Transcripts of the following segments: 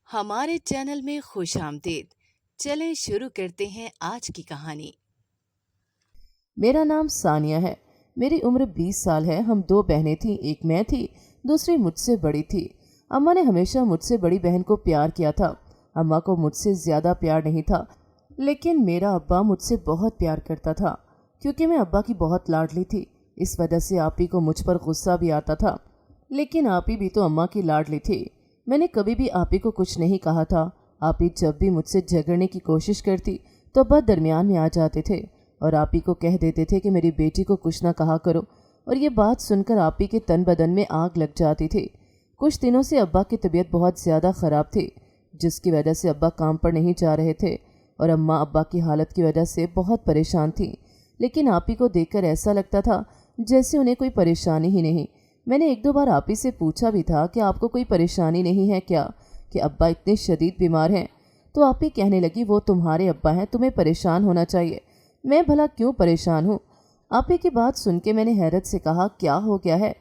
हमारे चैनल में खुश आमदीद। चलें शुरू करते हैं आज की कहानी। मेरा नाम सानिया है। मेरी उम्र 20 साल है। हम दो बहनें थीं, एक मैं थी, दूसरी मुझसे बड़ी थी। अम्मा ने हमेशा मुझसे बड़ी बहन को प्यार किया था। अम्मा को मुझसे ज़्यादा प्यार नहीं था, लेकिन मेरा अब्बा मुझसे बहुत प्यार करता था क्योंकि मैं अब्बा की बहुत लाडली थी। इस वजह से आपी को मुझ पर गुस्सा भी आता था, लेकिन आपी भी तो अम्मा की लाडली थी। मैंने कभी भी आपी को कुछ नहीं कहा था। आपी जब भी मुझसे झगड़ने की कोशिश करती तो अब्बा दरमियान में आ जाते थे और आपी को कह देते थे कि मेरी बेटी को कुछ ना कहा करो, और ये बात सुनकर आपी के तन बदन में आग लग जाती थी। कुछ दिनों से अब्बा की तबीयत बहुत ज़्यादा ख़राब थी, जिसकी वजह से अब्बा काम पर नहीं जा रहे थे और अम्मा अब्बा की हालत की वजह से बहुत परेशान थी। लेकिन आपी को देखकर ऐसा लगता था जैसे उन्हें कोई परेशानी ही नहीं। मैंने एक दो बार आपी से पूछा भी था कि आपको कोई परेशानी नहीं है क्या, कि अब्बा इतने शदीद बीमार हैं। तो आपी कहने लगी वो तुम्हारे अब्बा हैं, तुम्हें परेशान होना चाहिए। मैं भला क्यों परेशान हूँ? आपी की बात सुन के मैंने हैरत से कहा क्या हो गया है,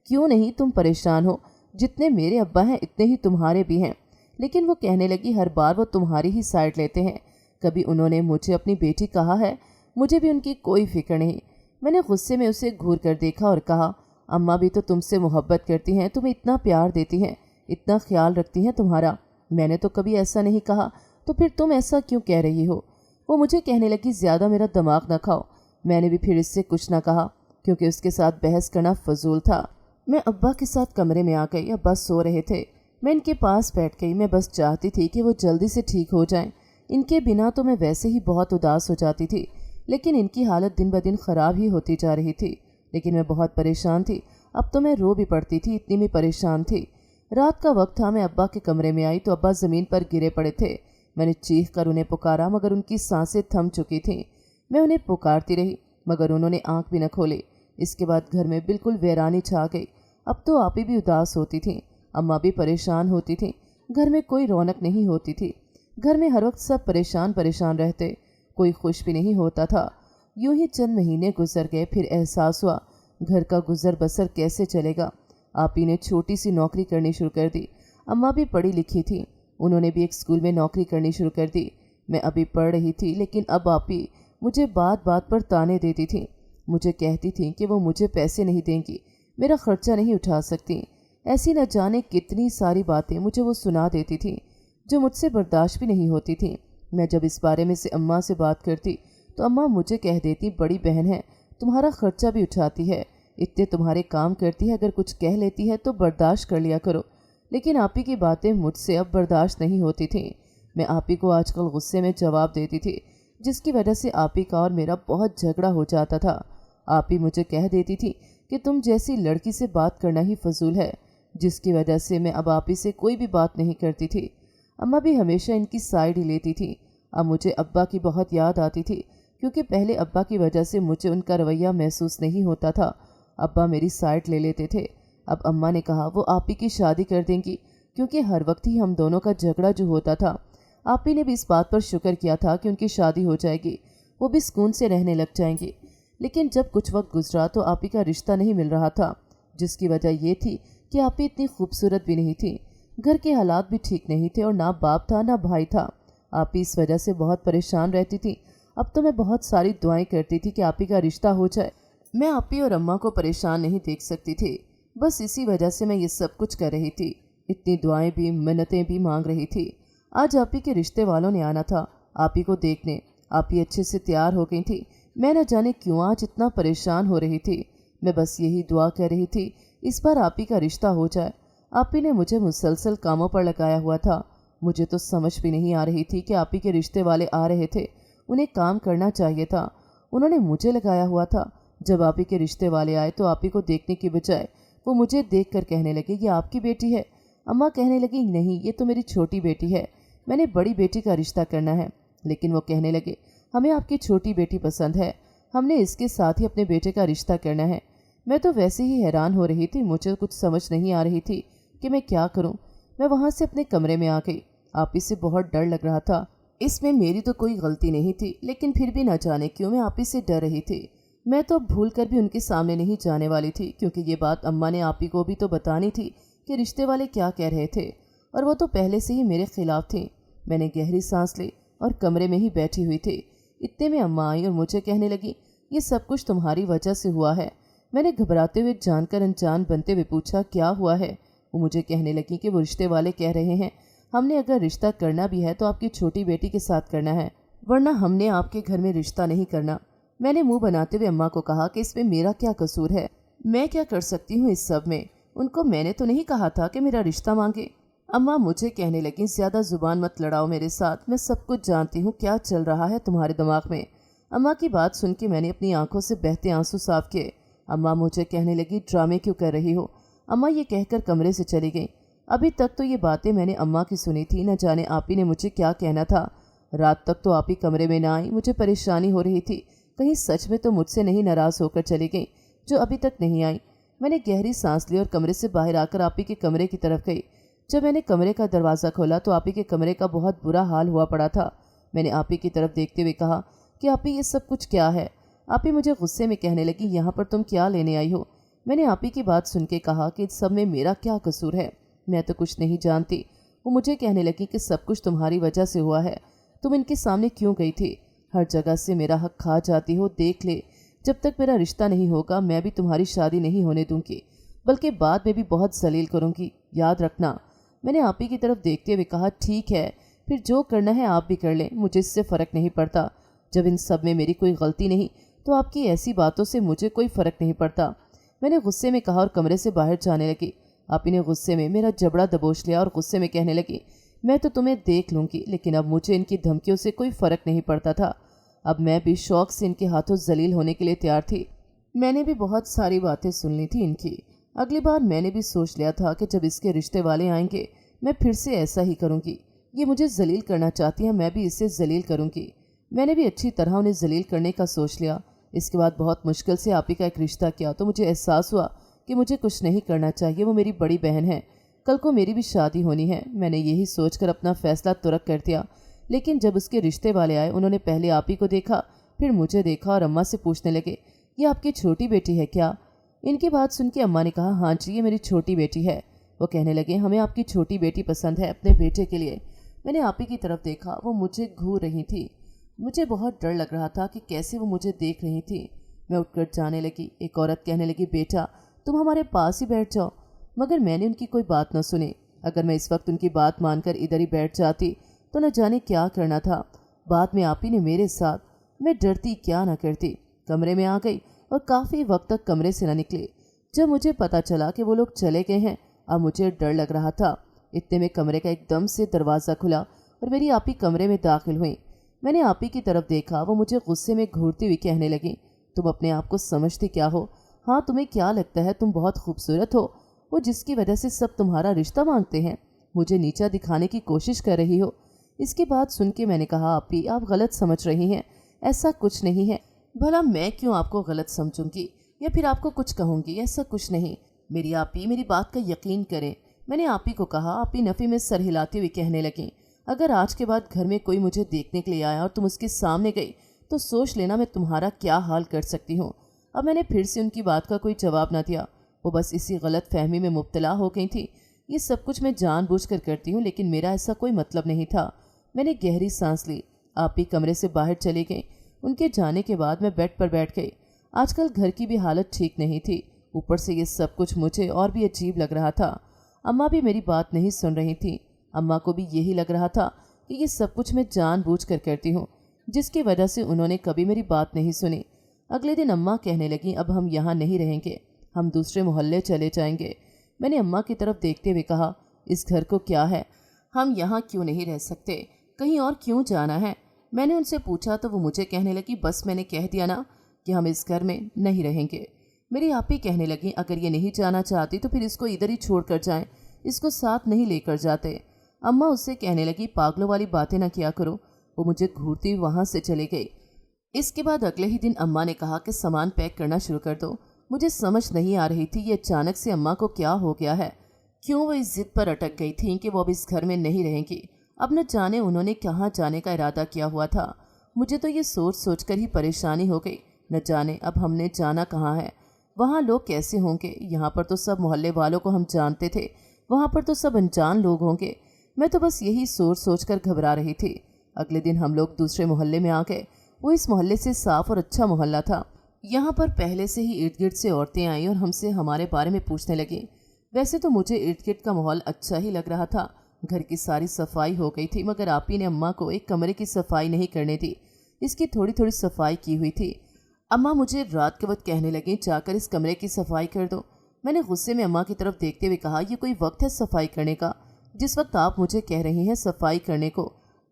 क्यों नहीं तुम परेशान हो? जितने मेरे अब्बा हैं इतने ही तुम्हारे भी हैं। लेकिन वो कहने लगी हर बार वो तुम्हारी ही साइड लेते हैं। कभी उन्होंने मुझे अपनी बेटी कहा है? मुझे भी उनकी कोई फिक्र नहीं। मैंने गुस्से में उसे घूर कर देखा और कहा अम्मा भी तो तुमसे मोहब्बत करती हैं, तुम्हें इतना प्यार देती हैं, इतना ख्याल रखती हैं तुम्हारा। मैंने तो कभी ऐसा नहीं कहा, तो फिर तुम ऐसा क्यों कह रही हो? वो मुझे कहने लगी ज़्यादा मेरा दिमाग न खाओ। मैंने भी फिर इससे कुछ न कहा क्योंकि उसके साथ बहस करना फजूल था। मैं अब्बा के साथ कमरे में आ गई। अब्बा सो रहे थे। मैं इनके पास बैठ गई। मैं बस चाहती थी कि वो जल्दी से ठीक हो जाएं। इनके बिना तो मैं वैसे ही बहुत उदास हो जाती थी, लेकिन इनकी हालत दिन ब दिन ख़राब ही होती जा रही थी। लेकिन मैं बहुत परेशान थी। अब तो मैं रो भी पड़ती थी, इतनी मैं परेशान थी। रात का वक्त था। मैं अब्बा के कमरे में आई तो अब्बा ज़मीन पर गिरे पड़े थे। मैंने चीख कर उन्हें पुकारा, मगर उनकी सांसें थम चुकी थीं। मैं उन्हें पुकारती रही, मगर उन्होंने आंख भी न खोली। इसके बाद घर में बिल्कुल वीरानी छा गई। अब तो आपी भी उदास होती थी, अम्मा भी परेशान होती थी। घर में कोई रौनक नहीं होती थी। घर में हर वक्त सब परेशान परेशान रहते, कोई खुश भी नहीं होता था। यूं ही चंद महीने गुजर गए। फिर एहसास हुआ घर का गुजर बसर कैसे चलेगा। आपी ने छोटी सी नौकरी करनी शुरू कर दी। अम्मा भी पढ़ी लिखी थी, उन्होंने भी एक स्कूल में नौकरी करनी शुरू कर दी। मैं अभी पढ़ रही थी, लेकिन अब आपी मुझे बात बात पर ताने देती थी। मुझे कहती थी कि वो मुझे पैसे नहीं देंगी, मेरा खर्चा नहीं उठा सकती। ऐसी न जाने कितनी सारी बातें मुझे वो सुना देती थी जो मुझसे बर्दाश्त भी नहीं होती थी। मैं जब इस बारे में से अम्मा से बात करती तो अम्मा मुझे कह देती बड़ी बहन है, तुम्हारा खर्चा भी उठाती है, इतने तुम्हारे काम करती है, अगर कुछ कह लेती है तो बर्दाश्त कर लिया करो। लेकिन आपी की बातें मुझसे अब बर्दाश्त नहीं होती थी। मैं आपी को आजकल गुस्से में जवाब देती थी, जिसकी वजह से आपी का और मेरा बहुत झगड़ा हो जाता था। आपी मुझे कह देती थी कि तुम जैसी लड़की से बात करना ही फजूल है, जिसकी वजह से मैं अब आपी से कोई भी बात नहीं करती थी। अम्मा भी हमेशा इनकी साइड ही लेती थी। अब मुझे अब्बा की बहुत याद आती थी, क्योंकि पहले अब्बा की वजह से मुझे उनका रवैया महसूस नहीं होता था। अब्बा मेरी साइड ले लेते थे। अब अम्मा ने कहा वो आपी की शादी कर देंगी, क्योंकि हर वक्त ही हम दोनों का झगड़ा जो होता था। आपी ने भी इस बात पर शुक्र किया था कि उनकी शादी हो जाएगी, वो भी सुकून से रहने लग जाएंगी। लेकिन जब कुछ वक्त गुजरा तो आपी का रिश्ता नहीं मिल रहा था, जिसकी वजह ये थी कि आपी इतनी खूबसूरत भी नहीं थी। घर के हालात भी ठीक नहीं थे और ना बाप था ना भाई था। आपी इस वजह से बहुत परेशान रहती थी। अब तो मैं बहुत सारी दुआएं करती थी कि आपी का रिश्ता हो जाए। मैं आपी और अम्मा को परेशान नहीं देख सकती थी। बस इसी वजह से मैं ये सब कुछ कर रही थी, इतनी दुआएं भी मिन्नतें भी मांग रही थी। आज आपी के रिश्ते वालों ने आना था आपी को देखने। आपी अच्छे से तैयार हो गई थी। मैं न जाने क्यों आज इतना परेशान हो रही थी। मैं बस यही दुआ कर रही थी इस बार आपी का रिश्ता हो जाए। आपी ने मुझे मुसलसल कामों पर लगाया हुआ था। मुझे तो समझ भी नहीं आ रही थी कि आपी के रिश्ते वाले आ रहे थे, उन्हें काम करना चाहिए था। उन्होंने मुझे लगाया हुआ था। जब आपी के रिश्ते वाले आए तो आपी को देखने की बजाय वो मुझे देखकर कहने लगे ये आपकी बेटी है। अम्मा कहने लगी नहीं, ये तो मेरी छोटी बेटी है, मैंने बड़ी बेटी का रिश्ता करना है। लेकिन वो कहने लगे हमें आपकी छोटी बेटी पसंद है, हमने इसके साथ ही अपने बेटे का रिश्ता करना है। मैं तो वैसे ही हैरान हो रही थी, मुझे कुछ समझ नहीं आ रही थी कि मैं क्या करूं। मैं वहां से अपने कमरे में आ गई। आपी से बहुत डर लग रहा था। इसमें मेरी तो कोई गलती नहीं थी, लेकिन फिर भी न जाने क्यों मैं आपी से डर रही थी। मैं तो भूल कर भी उनके सामने नहीं जाने वाली थी, क्योंकि ये बात अम्मा ने आपी को भी तो बतानी थी कि रिश्ते वाले क्या कह रहे थे। और वो तो पहले से ही मेरे खिलाफ थी। मैंने गहरी सांस ली और कमरे में ही बैठी हुई थी। इतने में अम्मा आई और मुझे कहने लगी, ये सब कुछ तुम्हारी वजह से हुआ है। मैंने घबराते हुए जानकर अनजान बनते हुए पूछा, क्या हुआ है? वो मुझे कहने लगी कि वो रिश्ते वाले कह रहे हैं हमने अगर रिश्ता करना भी है तो आपकी छोटी बेटी के साथ करना है, वरना हमने आपके घर में रिश्ता नहीं करना। मैंने मुंह बनाते हुए अम्मा को कहा कि इसमें मेरा क्या कसूर है, मैं क्या कर सकती हूँ इस सब में? उनको मैंने तो नहीं कहा था कि मेरा रिश्ता मांगे। अम्मा मुझे कहने लगी, ज़्यादा जुबान मत लड़ाओ मेरे साथ, मैं सब कुछ जानती हूँ क्या चल रहा है तुम्हारे दिमाग में। अम्मा की बात सुन के मैंने अपनी आंखों से बहते आंसू साफ किए। अम्मा मुझे कहने लगी, ड्रामे क्यों कर रही हो? अम्मा ये कहकर कमरे से चली गई। अभी तक तो ये बातें मैंने अम्मा की सुनी थी, न जाने आप ही ने मुझे क्या कहना था। रात तक तो आप ही कमरे में ना आई, मुझे परेशानी हो रही थी, कहीं सच में तो मुझसे नहीं नाराज़ होकर चली गई जो अभी तक नहीं आई। मैंने गहरी सांस ली और कमरे से बाहर आकर आप ही के कमरे की तरफ गई। जब मैंने कमरे का दरवाज़ा खोला तो आप ही के कमरे का बहुत बुरा हाल हुआ पड़ा था। मैंने आप ही की तरफ देखते हुए कहा कि आप ही ये सब कुछ क्या है? आप ही मुझे गुस्से में कहने लगी, यहाँ पर तुम क्या लेने आई हो? मैंने आप ही की बात सुन के कहा कि इस सब में मेरा क्या कसूर है, मैं तो कुछ नहीं जानती। वो मुझे कहने लगी कि सब कुछ तुम्हारी वजह से हुआ है, तुम इनके सामने क्यों गई थी? हर जगह से मेरा हक खा जाती हो, देख ले, जब तक मेरा रिश्ता नहीं होगा मैं भी तुम्हारी शादी नहीं होने दूंगी, बल्कि बाद में भी बहुत जलील करूंगी, याद रखना। मैंने आप ही की तरफ देखते हुए कहा, ठीक है, फिर जो करना है आप भी कर लें, मुझे इससे फ़र्क नहीं पड़ता। जब इन सब में मेरी कोई गलती नहीं तो आपकी ऐसी बातों से मुझे कोई फ़र्क नहीं पड़ता। मैंने गुस्से में कहा और कमरे से बाहर जाने लगी। आप ही ने गुस्से में मेरा जबड़ा दबोच लिया और गुस्से में कहने लगी, मैं तो तुम्हें देख लूँगी, लेकिन अब मुझे इनकी धमकियों से कोई फ़र्क नहीं पड़ता था। अब मैं भी शौक़ से इनके हाथों जलील होने के लिए तैयार थी। मैंने भी बहुत सारी बातें सुन ली थी इनकी। अगली बार मैंने भी सोच लिया था कि जब इसके रिश्ते वाले आएंगे मैं फिर से ऐसा ही करूँगी। ये मुझे जलील करना चाहती है, मैं भी इसे जलील करूँगी। मैंने भी अच्छी तरह उन्हें जलील करने का सोच लिया। इसके बाद बहुत मुश्किल से आप ही का एक रिश्ता किया तो मुझे एहसास हुआ कि मुझे कुछ नहीं करना चाहिए, वो मेरी बड़ी बहन है, कल को मेरी भी शादी होनी है। मैंने यही सोचकर अपना फैसला तुरंत कर दिया। लेकिन जब उसके रिश्ते वाले आए उन्होंने पहले आप ही को देखा, फिर मुझे देखा और अम्मा से पूछने लगे, ये आपकी छोटी बेटी है क्या? इनकी बात सुन के अम्मा ने कहा, हाँ जी, ये मेरी छोटी बेटी है। वो कहने लगे, हमें आपकी छोटी बेटी पसंद है अपने बेटे के लिए। मैंने आप ही की तरफ देखा, वो मुझे घूर रही थी। मुझे बहुत डर लग रहा था कि कैसे वो मुझे देख रही थी। मैं उठकर जाने लगी। एक औरत कहने लगी, बेटा तुम हमारे पास ही बैठ जाओ। मगर मैंने उनकी कोई बात न सुनी। अगर मैं इस वक्त उनकी बात मानकर इधर ही बैठ जाती तो न जाने क्या करना था। बाद में आप ही ने मेरे साथ, मैं डरती क्या न करती, कमरे में आ गई और काफ़ी वक्त तक कमरे से न निकली। जब मुझे पता चला कि वो लोग चले गए हैं, अब मुझे डर लग रहा था। इतने में कमरे का एकदम से दरवाज़ा खुला और मेरी आप ही कमरे में दाखिल हुई। मैंने आप ही की तरफ देखा, वो मुझे गुस्से में घूरती हुई कहने लगी, तुम अपने आप को समझती क्या हो? हाँ, तुम्हें क्या लगता है तुम बहुत खूबसूरत हो, वो जिसकी वजह से सब तुम्हारा रिश्ता मांगते हैं, मुझे नीचा दिखाने की कोशिश कर रही हो? इसकी बात सुन के मैंने कहा, आप गलत समझ रही हैं, ऐसा कुछ नहीं है। भला मैं क्यों आपको गलत समझूंगी या फिर आपको कुछ कहूँगी? ऐसा कुछ नहीं। मेरी आप ही मेरी बात का यकीन करें। मैंने आप ही को कहा। आप ही नफ़ी में सर हिलाते हुए कहने लगी, अगर आज के बाद घर में कोई मुझे देखने के लिए आया और तुम उसके सामने गई तो सोच लेना मैं तुम्हारा क्या हाल कर सकती हूँ। अब मैंने फिर से उनकी बात का कोई जवाब न दिया। वो बस इसी गलत फहमी में मुब्तला हो गई थी। ये सब कुछ मैं जानबूझकर करती हूँ, लेकिन मेरा ऐसा कोई मतलब नहीं था। मैंने गहरी सांस ली। आप ही कमरे से बाहर चली गई। उनके जाने के बाद मैं बेड पर बैठ गई। आजकल घर की भी हालत ठीक नहीं थी, ऊपर से ये सब कुछ मुझे और भी अजीब लग रहा था। अम्मा भी मेरी बात नहीं सुन रही थी। अम्मा को भी यही लग रहा था कि ये सब कुछ मैं जानबूझकर करती हूँ, जिसकी वजह से उन्होंने कभी मेरी बात नहीं सुनी। अगले दिन अम्मा कहने लगी, अब हम यहाँ नहीं रहेंगे, हम दूसरे मोहल्ले चले जाएंगे। मैंने अम्मा की तरफ देखते हुए कहा, इस घर को क्या है, हम यहाँ क्यों नहीं रह सकते, कहीं और क्यों जाना है? मैंने उनसे पूछा तो वो मुझे कहने लगी, बस मैंने कह दिया ना कि हम इस घर में नहीं रहेंगे। मेरी आप ही कहने लगी, अगर ये नहीं जाना चाहती तो फिर इसको इधर ही छोड़ कर जाएं, इसको साथ नहीं लेकर जाते। अम्मा उससे कहने लगी, पागलों वाली बातें ना किया करो। वो मुझे घूरती वहाँ से चली गई। इसके बाद अगले ही दिन अम्मा ने कहा कि सामान पैक करना शुरू कर दो। मुझे समझ नहीं आ रही थी ये अचानक से अम्मा को क्या हो गया है, क्यों वो इस जिद पर अटक गई थी कि वो अब इस घर में नहीं रहेंगी। अब न जाने उन्होंने कहाँ जाने का इरादा किया हुआ था। मुझे तो ये सोच सोच कर ही परेशानी हो गई। न जाने अब हमने जाना कहाँ है, वहाँ लोग कैसे होंगे। यहाँ पर तो सब मोहल्ले वालों को हम जानते थे, वहाँ पर तो सब अनजान लोग होंगे। मैं तो बस यही सोच सोच कर घबरा रही थी। अगले दिन हम लोग दूसरे मोहल्ले में आ गए। वो इस मोहल्ले से साफ और अच्छा मोहल्ला था। यहाँ पर पहले से ही इर्द गिर्द से औरतें आई और हमसे हमारे बारे में पूछने लगी। वैसे तो मुझे इर्द गिर्द का माहौल अच्छा ही लग रहा था। घर की सारी सफाई हो गई थी, मगर आपी ने अम्मा को एक कमरे की सफाई नहीं करने दी। इसकी थोड़ी थोड़ी सफाई की हुई थी। अम्मा मुझे रात के वक्त कहने लगी, जाकर इस कमरे की सफाई कर दो। मैंने गुस्से में अम्मा की तरफ देखते हुए कहा, ये कोई वक्त है सफाई करने का, जिस वक्त आप मुझे कह रही हैं सफाई करने को।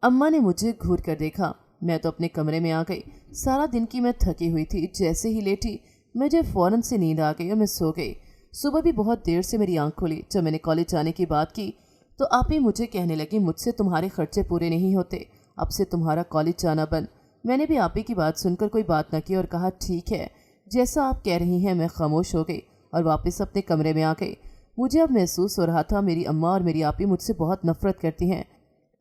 अम्मा ने मुझे घूर कर देखा। मैं तो अपने कमरे में आ गई। सारा दिन की मैं थकी हुई थी। जैसे ही लेटी मुझे फौरन से नींद आ गई और मैं सो गई। सुबह भी बहुत देर से मेरी आंख खुली। जब मैंने कॉलेज जाने की बात की तो आप ही मुझे कहने लगी, मुझसे तुम्हारे खर्चे पूरे नहीं होते, अब से तुम्हारा कॉलेज जाना बंद। मैंने भी आप ही की बात सुनकर कोई बात न की और कहा, ठीक है, जैसा आप कह रही हैं। मैं खामोश हो गई और वापस अपने कमरे में आ गई। मुझे अब महसूस हो रहा था मेरी अम्मा और मेरी आपी मुझसे बहुत नफरत करती हैं।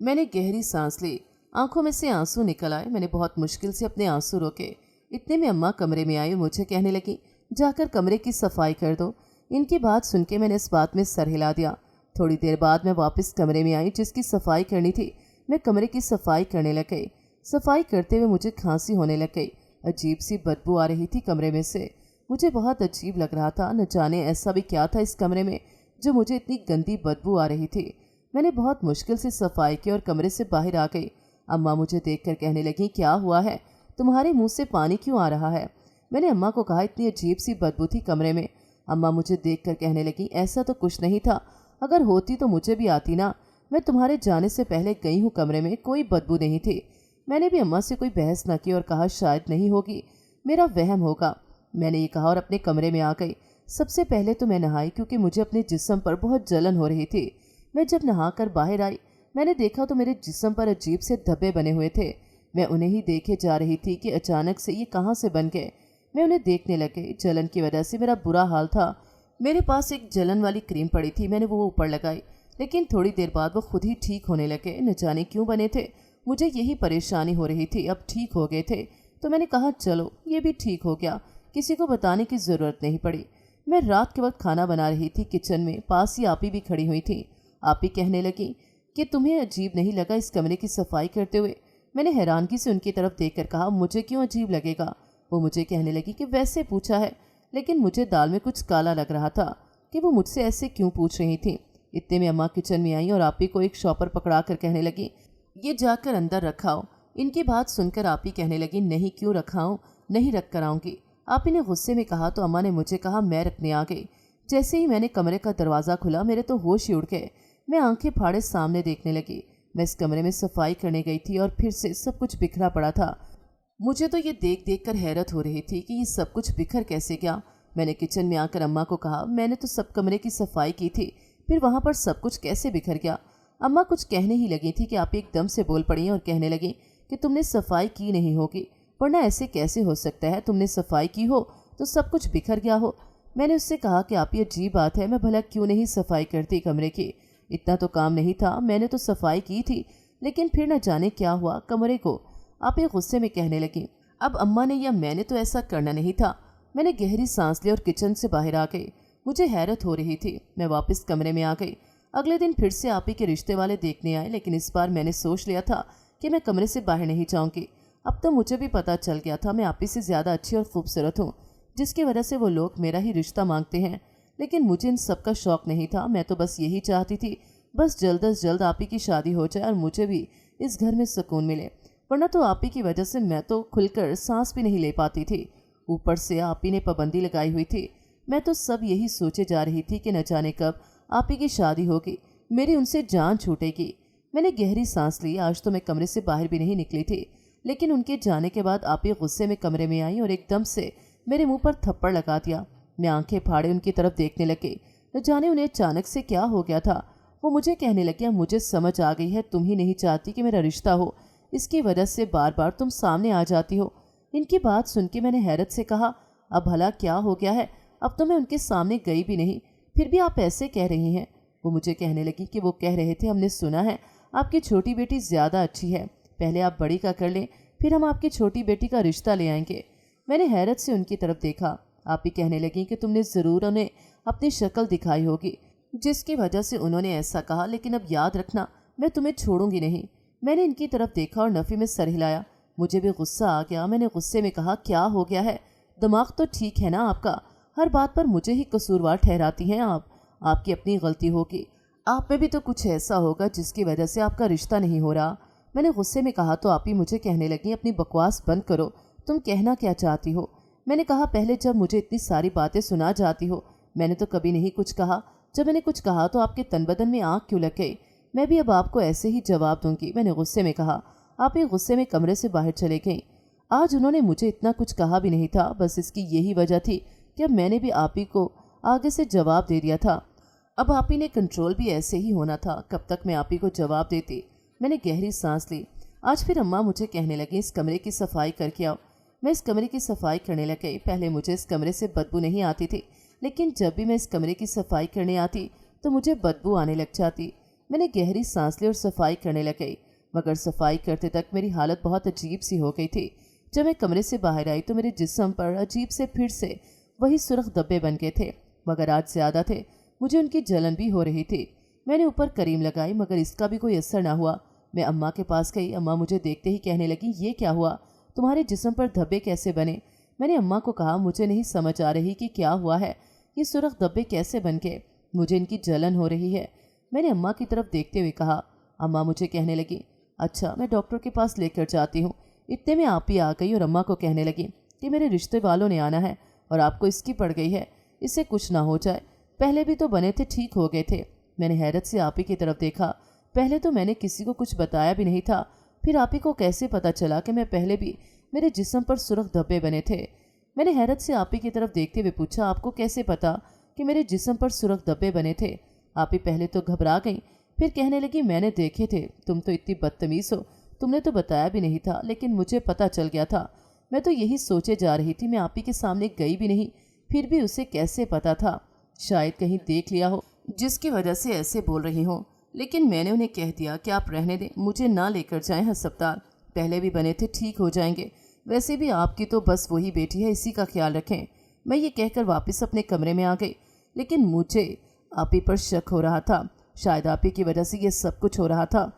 मैंने गहरी सांस ली। आंखों में से आंसू निकल आए। मैंने बहुत मुश्किल से अपने आंसू रोके। इतने में अम्मा कमरे में आई और मुझे कहने लगी, जाकर कमरे की सफाई कर दो। इनकी बात सुन के मैंने इस बात में सर हिला दिया। थोड़ी देर बाद मैं वापस कमरे में आई। जिसकी सफाई करनी थी मैं कमरे की सफाई करने लग गई। सफाई करते हुए मुझे खांसी होने लग गई। अजीब सी बदबू आ रही थी कमरे में से। मुझे बहुत अजीब लग रहा था। न जाने ऐसा भी क्या था इस कमरे में जो मुझे इतनी गंदी बदबू आ रही थी। मैंने बहुत मुश्किल से सफाई की और कमरे से बाहर आ गई। अम्मा मुझे देखकर कहने लगी, क्या हुआ है, तुम्हारे मुंह से पानी क्यों आ रहा है? मैंने अम्मा को कहा, इतनी अजीब सी बदबू थी कमरे में। अम्मा मुझे देखकर कहने लगी, ऐसा तो कुछ नहीं था, अगर होती तो मुझे भी आती ना। मैं तुम्हारे जाने से पहले गई हूँ कमरे में, कोई बदबू नहीं थी। मैंने भी अम्मा से कोई बहस न की और कहा, शायद नहीं होगी, मेरा वहम होगा। मैंने ये कहा और अपने कमरे में आ गई। सबसे पहले तो मैं नहाई, क्योंकि मुझे अपने जिस्म पर बहुत जलन हो रही थी। मैं जब नहाकर बाहर आई मैंने देखा तो मेरे जिस्म पर अजीब से धब्बे बने हुए थे। मैं उन्हें ही देखे जा रही थी कि अचानक से ये कहाँ से बन गए। मैं उन्हें देखने लग गई। जलन की वजह से मेरा बुरा हाल था। मेरे पास एक जलन वाली क्रीम पड़ी थी, मैंने वो ऊपर लगाई, लेकिन थोड़ी देर बाद वो खुद ही ठीक होने लगे। न जाने क्यों बने थे, मुझे यही परेशानी हो रही थी। अब ठीक हो गए थे तो मैंने कहा, चलो ये भी ठीक हो गया, किसी को बताने की ज़रूरत नहीं पड़ी। मैं रात के वक्त खाना बना रही थी किचन में। पास ही आपी भी खड़ी हुई थी। आपी कहने लगी कि तुम्हें अजीब नहीं लगा इस कमरे की सफाई करते हुए? मैंने हैरानगी से उनकी तरफ देखकर कहा, मुझे क्यों अजीब लगेगा? वो मुझे कहने लगी कि वैसे पूछा है, लेकिन मुझे दाल में कुछ काला लग रहा था कि वो मुझसे ऐसे क्यों पूछ रही थी। इतने में अम्मा किचन में आई और आपी को एक शॉपर पकड़ा कर कहने लगी, ये जाकर अंदर रखाओ। इनकी बात सुनकर आपी कहने लगी, नहीं, क्यों रखाऊं, नहीं रख कर आऊँगी। आपी ने गुस्से में कहा तो अम्मा ने मुझे कहा, मैं रखने आ गई। जैसे ही मैंने कमरे का दरवाज़ा खुला मेरे तो होश ही उड़ गए। मैं आंखें फाड़े सामने देखने लगी। मैं इस कमरे में सफाई करने गई थी और फिर से सब कुछ बिखरा पड़ा था। मुझे तो ये देख देख कर हैरत हो रही थी कि ये सब कुछ बिखर कैसे गया। मैंने किचन में आकर अम्मा को कहा, मैंने तो सब कमरे की सफाई की थी, फिर वहाँ पर सब कुछ कैसे बिखर गया? अम्मा कुछ कहने ही लगी थी कि आप एकदम से बोल पड़ी और कहने लगी कि तुमने सफाई की नहीं होगी, वरना ऐसे कैसे हो सकता है, तुमने सफाई की हो तो सब कुछ बिखर गया हो। मैंने उससे कहा कि आप, ये अजीब बात है, मैं भला क्यों नहीं सफाई करती कमरे की? इतना तो काम नहीं था, मैंने तो सफाई की थी, लेकिन फिर न जाने क्या हुआ कमरे को। आप ये गुस्से में कहने लगी, अब अम्मा ने या मैंने तो ऐसा करना नहीं था। मैंने गहरी सांस ली और किचन से बाहर आ गई। मुझे हैरत हो रही थी। मैं वापस कमरे में आ गई। अगले दिन फिर से आप ही के रिश्ते वाले देखने आए, लेकिन इस बार मैंने सोच लिया था कि मैं कमरे से बाहर नहीं जाऊंगी। अब तो मुझे भी पता चल गया था मैं आप ही से ज़्यादा अच्छी और खूबसूरत हूँ, जिसकी वजह से वो लोग मेरा ही रिश्ता मांगते हैं। लेकिन मुझे इन सब का शौक़ नहीं था। मैं तो बस यही चाहती थी, बस जल्द अज जल्द आप ही की शादी हो जाए और मुझे भी इस घर में सुकून मिले, वरना तो आप ही की वजह से मैं तो खुलकर सांस भी नहीं ले पाती थी। ऊपर से आप ही ने पाबंदी लगाई हुई थी। मैं तो सब यही सोचे जा रही थी कि न जाने कब आप ही की शादी होगी, मेरी उनसे जान छूटेगी। मैंने गहरी सांस ली। आज तो मैं कमरे से बाहर भी नहीं निकली थी, लेकिन उनके जाने के बाद आप ही गुस्से में कमरे में आई और एकदम से मेरे मुंह पर थप्पड़ लगा दिया। मैं आंखें फाड़े उनकी तरफ देखने लगी। न जाने उन्हें अचानक से क्या हो गया था। वो मुझे कहने लगी, मुझे समझ आ गई है, तुम ही नहीं चाहती कि मेरा रिश्ता हो, इसकी वजह से बार बार तुम सामने आ जाती हो। इनकी बात सुन के मैंने हैरत से कहा, अब भला क्या हो गया है? अब तो मैं उनके सामने गई भी नहीं, फिर भी आप ऐसे कह रही हैं। वो मुझे कहने लगी कि वो कह रहे थे, हमने सुना है आपकी छोटी बेटी ज़्यादा अच्छी है, पहले आप बड़ी का कर लें, फिर हम आपकी छोटी बेटी का रिश्ता ले आएंगे। मैंने हैरत से उनकी तरफ देखा। आप ही कहने लगी कि तुमने ज़रूर उन्हें अपनी शक्ल दिखाई होगी, जिसकी वजह से उन्होंने ऐसा कहा, लेकिन अब याद रखना मैं तुम्हें छोड़ूंगी नहीं। मैंने इनकी तरफ देखा और नफ़ी में सर हिलाया। मुझे भी गुस्सा आ गया। मैंने गुस्से में कहा, क्या हो गया है? दिमाग तो ठीक है ना आपका? हर बात पर मुझे ही कसूरवार ठहराती हैं आप। आपकी अपनी गलती होगी। आप में भी तो कुछ ऐसा होगा जिसकी वजह से आपका रिश्ता नहीं हो रहा। मैंने गुस्से में कहा तो आप ही मुझे कहने लगी, अपनी बकवास बंद करो, तुम कहना क्या चाहती हो? मैंने कहा, पहले जब मुझे इतनी सारी बातें सुना जाती हो, मैंने तो कभी नहीं कुछ कहा। जब मैंने कुछ कहा तो आपके तन बदन में आग क्यों लग गई? मैं भी अब आपको ऐसे ही जवाब दूंगी, मैंने गुस्से में कहा। आप ही गुस्से में कमरे से बाहर चले गईं। आज उन्होंने मुझे इतना कुछ कहा भी नहीं था, बस इसकी यही वजह थी कि अब मैंने भी आप ही को आगे से जवाब दे दिया था। अब आप ही ने कंट्रोल भी ऐसे ही होना था। कब तक मैं आप ही को जवाब देती? मैंने गहरी सांस ली। आज फिर अम्मा मुझे कहने लगी, इस कमरे की सफाई करके आओ। मैं इस कमरे की सफाई करने लग गई। पहले मुझे इस कमरे से बदबू नहीं आती थी, लेकिन जब भी मैं इस कमरे की सफाई करने आती तो मुझे बदबू आने लग जाती। मैंने गहरी सांस ली और सफाई करने लग गई, मगर सफाई करते तक मेरी हालत बहुत अजीब सी हो गई थी। जब मैं कमरे से बाहर आई तो मेरे जिस्म पर अजीब से फिर से वही सुर्ख धब्बे बन गए थे, मगर आज ज़्यादा थे। मुझे उनकी जलन भी हो रही थी। मैंने ऊपर करीम लगाई, मगर इसका भी कोई असर ना हुआ। मैं अम्मा के पास गई। अम्मा मुझे देखते ही कहने लगी, ये क्या हुआ? तुम्हारे जिस्म पर धब्बे कैसे बने? मैंने अम्मा को कहा, मुझे नहीं समझ आ रही कि क्या हुआ है, ये सुर्ख धब्बे कैसे बन गए? मुझे इनकी जलन हो रही है। मैंने अम्मा की तरफ देखते हुए कहा। अम्मा मुझे कहने लगी, अच्छा मैं डॉक्टर के पास लेकर जाती हूँ। इतने में आप ही आ गई और अम्मा को कहने लगी कि मेरे रिश्ते वालों ने आना है और आपको इसकी पड़ गई है, इससे कुछ ना हो जाए। पहले भी तो बने थे, ठीक हो गए थे। मैंने हैरत से आप ही की तरफ देखा। पहले तो मैंने किसी को कुछ बताया भी नहीं था, फिर आप ही को कैसे पता चला कि मैं पहले भी मेरे जिस्म पर सुर्ख धब्बे बने थे? मैंने हैरत से आप ही की तरफ देखते हुए पूछा, आपको कैसे पता कि मेरे जिस्म पर सुर्ख धब्बे बने थे? आप ही पहले तो घबरा गई, फिर कहने लगी, मैंने देखे थे, तुम तो इतनी बदतमीज़ हो, तुमने तो बताया भी नहीं था, लेकिन मुझे पता चल गया था। मैं तो यही सोचे जा रही थी, मैं आप ही के सामने गई भी नहीं, फिर भी उसे कैसे पता था? शायद कहीं देख लिया हो जिसकी वजह से ऐसे बोल रही हो। लेकिन मैंने उन्हें कह दिया कि आप रहने दें, मुझे ना लेकर जाएं अस्पताल। पहले भी बने थे, ठीक हो जाएंगे। वैसे भी आपकी तो बस वही बेटी है, इसी का ख्याल रखें। मैं ये कहकर वापस अपने कमरे में आ गई, लेकिन मुझे आप ही पर शक हो रहा था। शायद आप ही की वजह से ये सब कुछ हो रहा था।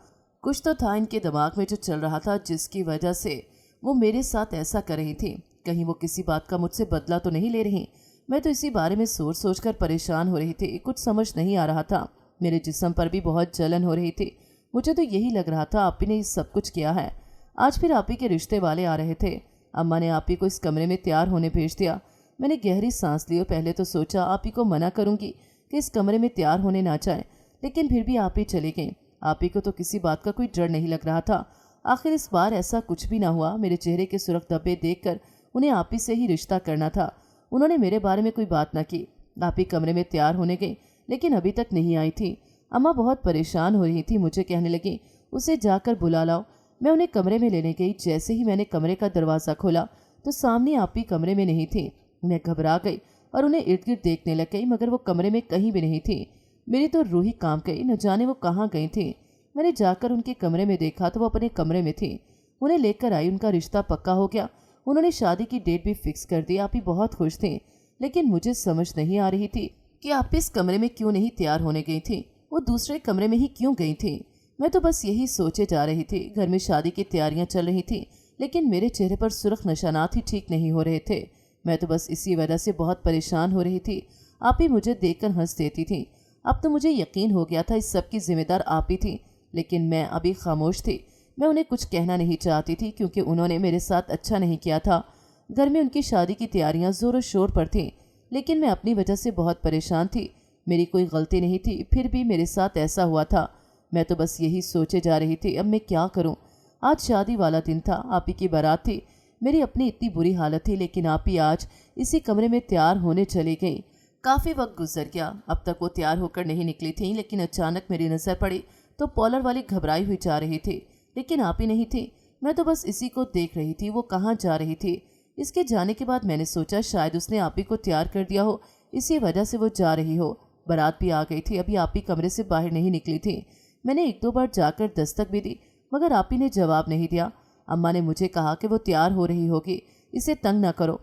कुछ तो था इनके दिमाग में जो चल रहा था, जिसकी वजह से वो मेरे साथ ऐसा कर रही थी। कहीं वो किसी बात का मुझसे बदला तो नहीं ले रही? मैं तो इसी बारे में सोच सोच कर परेशान हो रही थी। कुछ समझ नहीं आ रहा था। मेरे जिस्म पर भी बहुत जलन हो रही थी। मुझे तो यही लग रहा था आप ही ने ये सब कुछ किया है। आज फिर आप ही के रिश्ते वाले आ रहे थे। अम्मा ने आप ही को इस कमरे में तैयार होने भेज दिया। मैंने गहरी सांस ली और पहले तो सोचा आप ही को मना करूंगी कि इस कमरे में तैयार होने ना जाए, लेकिन फिर भी आप ही चले गए। आप ही को तो किसी बात का कोई डर नहीं लग रहा था। आखिर इस बार ऐसा कुछ भी ना हुआ। मेरे चेहरे के सुर्ख धब्बे देखकर उन्हें आप ही से ही रिश्ता करना था। उन्होंने मेरे बारे में कोई बात ना की। आप ही कमरे में तैयार होने गई, लेकिन अभी तक नहीं आई थी। अम्मा बहुत परेशान हो रही थी। मुझे कहने लगी, उसे जाकर बुला लाओ। मैं उन्हें कमरे में लेने गई। जैसे ही मैंने कमरे का दरवाज़ा खोला तो सामने आप ही कमरे में नहीं थी। मैं घबरा गई और उन्हें इर्द गिर्द देखने लग गई, मगर वो कमरे में कहीं भी नहीं थी। मेरी तो रूह ही कांप गई, न जाने वो कहाँ गई थी। मैंने जाकर उनके कमरे में देखा तो वो अपने कमरे में थी। उन्हें लेकर आई। उनका रिश्ता पक्का हो गया। उन्होंने शादी की डेट भी फिक्स कर दी। आप ही बहुत खुश थे, लेकिन मुझे समझ नहीं आ रही थी कि आप इस कमरे में क्यों नहीं तैयार होने गई थी, वो दूसरे कमरे में ही क्यों गई थी। मैं तो बस यही सोचे जा रही थी। घर में शादी की तैयारियां चल रही थी, लेकिन मेरे चेहरे पर सुर्ख निशानात ही ठीक नहीं हो रहे थे। मैं तो बस इसी वजह से बहुत परेशान हो रही थी। आप ही मुझे देखकर हंस देती थी। अब तो मुझे यकीन हो गया था इस सब की जिम्मेदार आप ही थी, लेकिन मैं अभी खामोश थी। मैं उन्हें कुछ कहना नहीं चाहती थी, क्योंकि उन्होंने मेरे साथ अच्छा नहीं किया था। घर में उनकी शादी की तैयारियां ज़ोरों शोर पर थीं, लेकिन मैं अपनी वजह से बहुत परेशान थी। मेरी कोई गलती नहीं थी, फिर भी मेरे साथ ऐसा हुआ था। मैं तो बस यही सोचे जा रही थी, अब मैं क्या करूं। आज शादी वाला दिन था, आप ही की बारात थी। मेरी अपनी इतनी बुरी हालत थी, लेकिन आप ही आज इसी कमरे में तैयार होने चली गई। काफ़ी वक्त गुजर गया। अब तक वो तैयार होकर नहीं निकली थी, लेकिन अचानक मेरी नज़र पड़ी तो पॉलर वाली घबराई हुई जा रही थी, लेकिन आप ही नहीं थी। मैं तो बस इसी को देख रही थी, वो कहाँ जा रही थी। इसके जाने के बाद मैंने सोचा शायद उसने आप ही को तैयार कर दिया हो, इसी वजह से वो जा रही हो। बारात भी आ गई थी, अभी आप ही कमरे से बाहर नहीं निकली थी। मैंने एक दो बार जाकर दस्तक भी दी, मगर आप ही ने जवाब नहीं दिया। अम्मा ने मुझे कहा कि वो तैयार हो रही होगी, इसे तंग ना करो।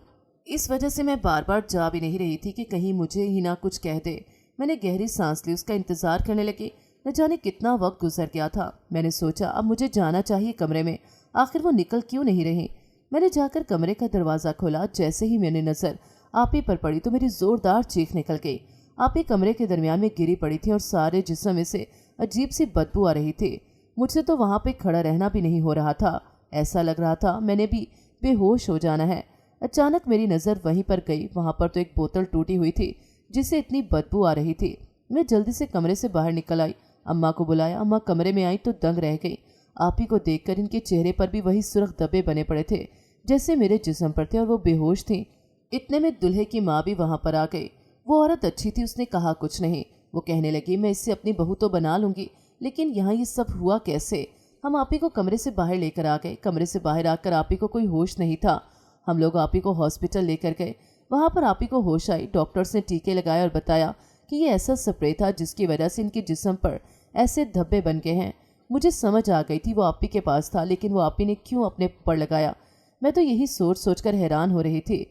इस वजह से मैं बार बार जा भी नहीं रही थी कि कहीं मुझे ही ना कुछ कह दे। मैंने गहरी सांस ली, उसका इंतज़ार करने लगी। न जाने कितना वक्त गुजर गया था। मैंने सोचा अब मुझे जाना चाहिए कमरे में, आखिर वो निकल क्यों नहीं रही। मैंने जाकर कमरे का दरवाज़ा खोला। जैसे ही मैंने नज़र आपी पर पड़ी तो मेरी ज़ोरदार चीख निकल गई। आपी कमरे के दरमियान में गिरी पड़ी थी और सारे जिस्म में से अजीब सी बदबू आ रही थी। मुझसे तो वहाँ पे खड़ा रहना भी नहीं हो रहा था। ऐसा लग रहा था मैंने भी बेहोश हो जाना है। अचानक मेरी नज़र वहीं पर गई। वहाँ पर तो एक बोतल टूटी हुई थी जिससे इतनी बदबू आ रही थी। मैं जल्दी से कमरे से बाहर निकल आई, अम्मा को बुलाया। अम्मा कमरे में आई तो दंग रह गई। आपी को देखकर इनके चेहरे पर भी वही सुर्ख धब्बे बने पड़े थे जैसे मेरे जिस्म पर थे, और वो बेहोश थी। इतने में दूल्हे की माँ भी वहाँ पर आ गई। वो औरत अच्छी थी, उसने कहा कुछ नहीं। वो कहने लगी मैं इससे अपनी बहू तो बना लूँगी, लेकिन यहाँ ये सब हुआ कैसे। हम आपी को कमरे से बाहर लेकर आ गए। कमरे से बाहर आकर आपी को कोई होश नहीं था। हम लोग आपी को हॉस्पिटल लेकर गए। वहाँ पर आपी को होश आई। डॉक्टर्स ने टीके लगाए और बताया कि ये ऐसा स्प्रे था जिसकी वजह से इनके जिस्म पर ऐसे धब्बे बन गए हैं। मुझे समझ आ गई थी वो आपी के पास था, लेकिन वो आपी ने क्यों अपने पर लगाया। मैं तो यही सोच सोच कर हैरान हो रही थी।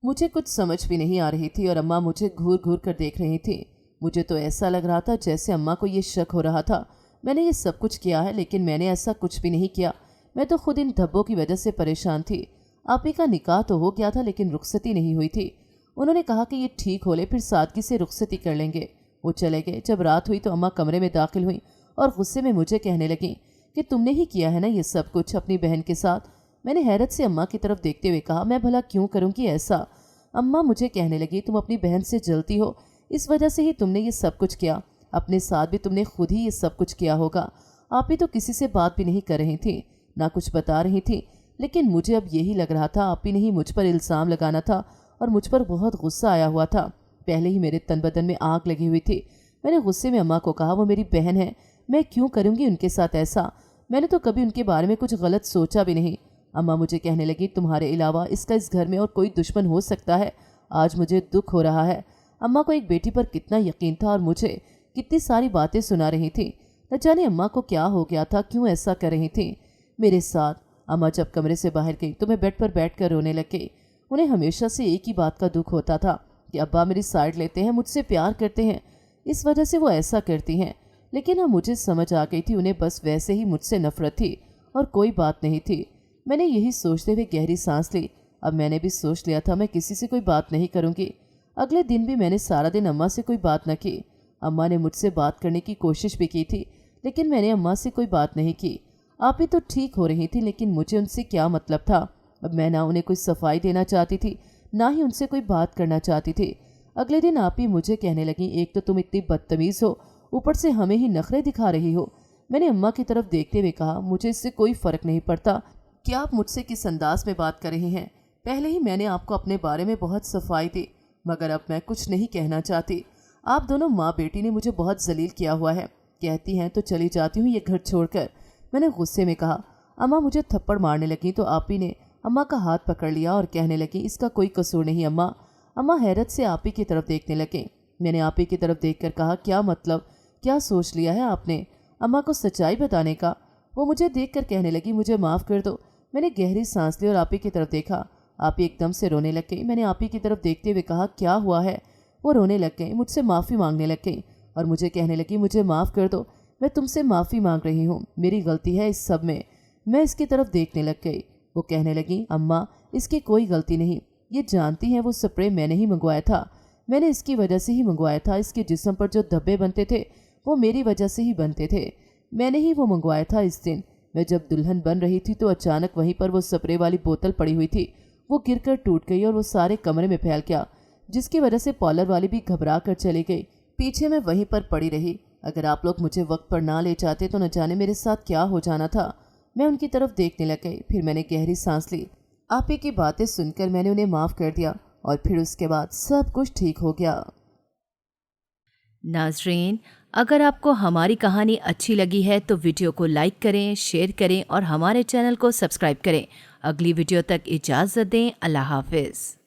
मुझे कुछ समझ भी नहीं आ रही थी और अम्मा मुझे घूर घूर कर देख रही थी। मुझे तो ऐसा लग रहा था जैसे अम्मा को ये शक हो रहा था मैंने ये सब कुछ किया है, लेकिन मैंने ऐसा कुछ भी नहीं किया। मैं तो खुद इन धब्बों की वजह से परेशान थी। आपी का निकाह तो हो गया था, लेकिन रुखसती नहीं हुई थी। उन्होंने कहा कि ये ठीक हो ले फिर सादगी से रुखसती कर लेंगे। वो चले गए। जब रात हुई तो अम्मा कमरे में दाखिल हुई और गुस्से में मुझे कहने लगी कि तुमने ही किया है ना ये सब कुछ अपनी बहन के साथ। मैंने हैरत से अम्मा की तरफ देखते हुए कहा मैं भला क्यों करूँगी ऐसा। अम्मा मुझे कहने लगी तुम अपनी बहन से जलती हो, इस वजह से ही तुमने ये सब कुछ किया। अपने साथ भी तुमने खुद ही ये सब कुछ किया होगा। आप ही तो किसी से बात भी नहीं कर रही थी, ना कुछ बता रही थी, लेकिन मुझे अब यही लग रहा था आप ही ने ही मुझ पर इल्ज़ाम लगाना था और मुझ पर बहुत गुस्सा आया हुआ था। पहले ही मेरे तन बदन में आग लगी हुई थी। मैंने गुस्से में अम्मा को कहा वो मेरी बहन है, मैं क्यों करूँगी उनके साथ ऐसा। मैंने तो कभी उनके बारे में कुछ गलत सोचा भी नहीं। अम्मा मुझे कहने लगी तुम्हारे अलावा इसका इस घर में और कोई दुश्मन हो सकता है। आज मुझे दुख हो रहा है। अम्मा को एक बेटी पर कितना यकीन था और मुझे कितनी सारी बातें सुना रही थी। न जाने अम्मा को क्या हो गया था, क्यों ऐसा कर रही थी मेरे साथ। अम्मा जब कमरे से बाहर गई तो मैं बेड पर बैठकर रोने लग गई। उन्हें हमेशा से एक ही बात का दुख होता था कि अब्बा मेरी साइड लेते हैं, मुझसे प्यार करते हैं, इस वजह से वो ऐसा करती हैं। लेकिन अब मुझे समझ आ गई थी उन्हें बस वैसे ही मुझसे नफरत थी और कोई बात नहीं थी। मैंने यही सोचते हुए गहरी सांस ली। अब मैंने भी सोच लिया था मैं किसी से कोई बात नहीं करूँगी। अगले दिन भी मैंने सारा दिन अम्मा से कोई बात न की। अम्मा ने मुझसे बात करने की कोशिश भी की थी, लेकिन मैंने अम्मा से कोई बात नहीं की। आप ही तो ठीक हो रही थी, लेकिन मुझे उनसे क्या मतलब था। अब मैं ना उन्हें कोई सफाई देना चाहती थी, ना ही उनसे कोई बात करना चाहती थी। अगले दिन आप ही मुझे कहने लगी एक तो तुम इतनी बदतमीज़ हो, ऊपर से हमें ही नखरे दिखा रही हो। मैंने अम्मा की तरफ देखते हुए कहा मुझे इससे कोई फ़र्क नहीं पड़ता कि आप मुझसे किस अंदाज में बात कर रही हैं। पहले ही मैंने आपको अपने बारे में बहुत सफाई दी, मगर अब मैं कुछ नहीं कहना चाहती। आप दोनों माँ बेटी ने मुझे बहुत जलील किया हुआ है। कहती हैं तो चली जाती हूँ ये घर छोड़कर। मैंने गुस्से में कहा। अम्मा मुझे थप्पड़ मारने लगी तो आप ही ने अम्मा का हाथ पकड़ लिया और कहने लगी इसका कोई कसूर नहीं अम्मा। अम्मा हैरत से आप ही की तरफ देखने लगे। मैंने आप ही की तरफ देखकर कहा क्या मतलब, क्या सोच लिया है आपने अम्मा को सच्चाई बताने का। वो मुझे देखकर कहने लगी मुझे माफ़ कर दो। मैंने गहरी सांस ली और आप ही की तरफ देखा। आप ही एकदम से रोने लग गई। मैंने आप ही की तरफ देखते हुए कहा क्या हुआ है। वो रोने लग गई, मुझसे माफ़ी मांगने लग गई और मुझे कहने लगी मुझे माफ़ कर दो, मैं तुमसे माफ़ी मांग रही हूँ, मेरी गलती है इस सब में। मैं इसकी तरफ देखने लग गई। वो कहने लगी अम्मा इसकी कोई गलती नहीं, ये जानती हैं वो स्प्रे मैंने ही मंगवाया था, मैंने इसकी वजह से ही मंगवाया था। इसके जिस्म पर जो धब्बे बनते थे वो मेरी वजह से ही बनते थे, मैंने ही वो मंगवाया था। इस दिन मैं जब दुल्हन बन रही थी तो अचानक वहीं पर वो स्प्रे वाली बोतल पड़ी हुई थी, वो गिरकर टूट गई और वो सारे कमरे में फैल गया, जिसकी वजह से पार्लर वाली भी घबरा कर चली गई। पीछे मैं वहीं पर पड़ी रही। अगर आप लोग मुझे वक्त पर ना ले जाते तो न जाने मेरे साथ क्या हो जाना था। मैं उनकी तरफ देखने लग गई। फिर मैंने गहरी सांस ली। आप ही की बातें सुनकर मैंने उन्हें माफ़ कर दिया और फिर उसके बाद सब कुछ ठीक हो गया। नाज़रीन, अगर आपको हमारी कहानी अच्छी लगी है तो वीडियो को लाइक करें, शेयर करें और हमारे चैनल को सब्सक्राइब करें। अगली वीडियो तक इजाज़त दें। अल्लाह हाफ़िज़।